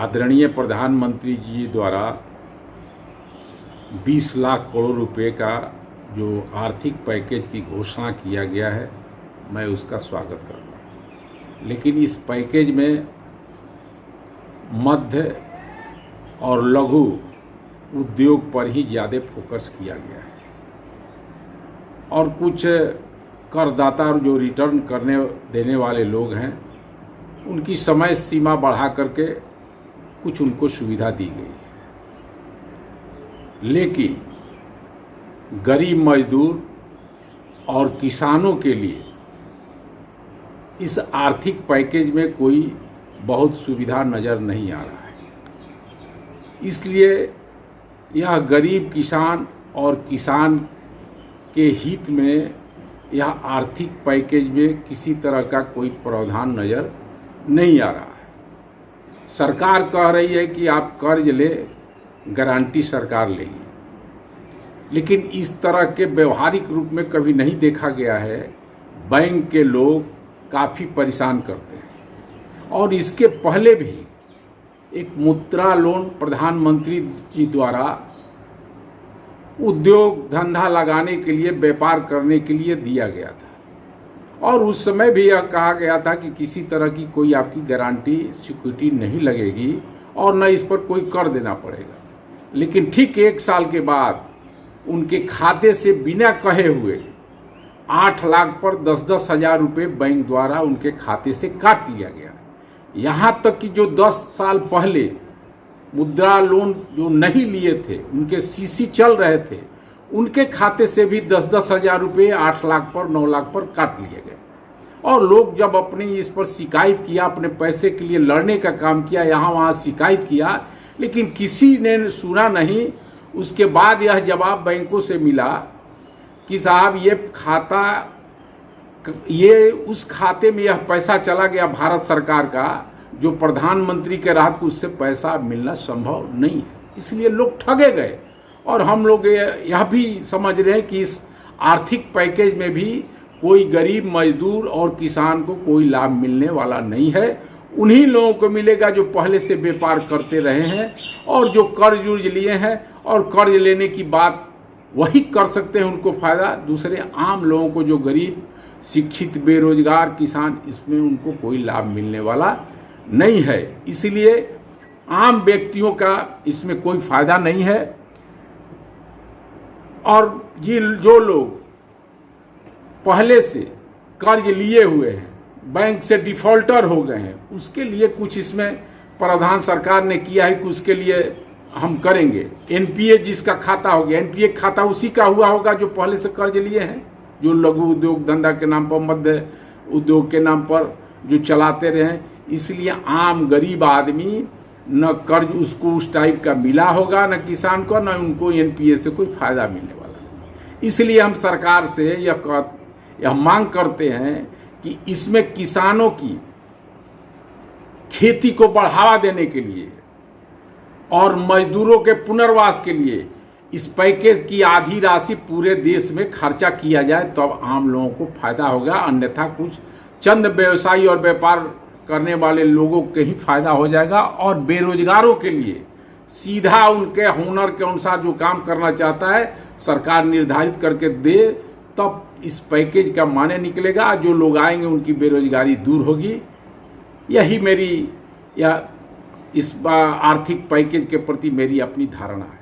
आदरणीय प्रधानमंत्री जी द्वारा 20 लाख करोड़ रुपए का जो आर्थिक पैकेज की घोषणा किया गया है, मैं उसका स्वागत करता हूँ। लेकिन इस पैकेज में मध्य और लघु उद्योग पर ही ज़्यादा फोकस किया गया है और कुछ करदाता जो रिटर्न करने देने वाले लोग हैं उनकी समय सीमा बढ़ा करके कुछ उनको सुविधा दी गई है। लेकिन गरीब मजदूर और किसानों के लिए इस आर्थिक पैकेज में कोई बहुत सुविधा नज़र नहीं आ रहा है। इसलिए यह गरीब किसान और किसान के हित में यह आर्थिक पैकेज में किसी तरह का कोई प्रावधान नज़र नहीं आ रहा है। सरकार कह रही है कि आप कर्ज ले, गारंटी सरकार लेगी, लेकिन इस तरह के व्यवहारिक रूप में कभी नहीं देखा गया है। बैंक के लोग काफ़ी परेशान करते हैं और इसके पहले भी एक मुद्रा लोन प्रधानमंत्री जी द्वारा उद्योग धंधा लगाने के लिए, व्यापार करने के लिए दिया गया था और उस समय भी यह कहा गया था कि किसी तरह की कोई आपकी गारंटी सिक्योरिटी नहीं लगेगी और न इस पर कोई कर देना पड़ेगा। लेकिन ठीक 1 साल के बाद उनके खाते से बिना कहे हुए 8 लाख पर 10-10 हज़ार रुपये बैंक द्वारा उनके खाते से काट लिया गया। यहाँ तक कि जो 10 साल पहले मुद्रा लोन जो नहीं लिए थे, उनके सीसी चल रहे थे, उनके खाते से भी 10-10 हज़ार रुपये 8 लाख पर 9 लाख पर काट लिए गए। और लोग जब अपनी इस पर शिकायत किया, अपने पैसे के लिए लड़ने का काम किया, यहाँ वहाँ शिकायत किया, लेकिन किसी ने सुना नहीं। उसके बाद यह जवाब बैंकों से मिला कि साहब ये उस खाते में यह पैसा चला गया भारत सरकार का, जो प्रधानमंत्री के राहत को उससे पैसा मिलना संभव नहीं है। इसलिए लोग ठगे गए। और हम लोग यह भी समझ रहे हैं कि इस आर्थिक पैकेज में भी कोई गरीब मजदूर और किसान को कोई लाभ मिलने वाला नहीं है। उन्हीं लोगों को मिलेगा जो पहले से व्यापार करते रहे हैं और जो कर्ज उर्ज लिए हैं और कर्ज लेने की बात वही कर सकते हैं, उनको फायदा। दूसरे आम लोगों को, जो गरीब, शिक्षित, बेरोजगार, किसान, इसमें उनको कोई लाभ मिलने वाला नहीं है। इसलिए आम व्यक्तियों का इसमें कोई फायदा नहीं है। और जो लोग पहले से कर्ज लिए हुए हैं, बैंक से डिफॉल्टर हो गए हैं, उसके लिए कुछ इसमें प्रावधान सरकार ने किया है कि उसके लिए हम करेंगे। एनपीए जिसका खाता हो गया, एनपीए खाता उसी का हुआ होगा जो पहले से कर्ज लिए हैं, जो लघु उद्योग धंधा के नाम पर, मध्य उद्योग के नाम पर जो चलाते रहे। इसलिए आम गरीब आदमी न कर्ज उसको उस टाइप का मिला होगा, न किसान को, न उनको एनपीए से कोई फायदा मिलने वाला नहीं। इसलिए हम सरकार से यह मांग करते हैं कि इसमें किसानों की खेती को बढ़ावा देने के लिए और मजदूरों के पुनर्वास के लिए इस पैकेज की आधी राशि पूरे देश में खर्चा किया जाए, तब आम लोगों को फायदा होगा। अन्यथा कुछ चंद व्यवसायी और व्यापार करने वाले लोगों के ही फायदा हो जाएगा और बेरोजगारों के लिए सीधा उनके हुनर के अनुसार जो काम करना चाहता है सरकार निर्धारित करके दे, तब इस पैकेज का माने निकलेगा। जो लोग आएंगे उनकी बेरोजगारी दूर होगी। यही मेरी इस आर्थिक पैकेज के प्रति मेरी अपनी धारणा है।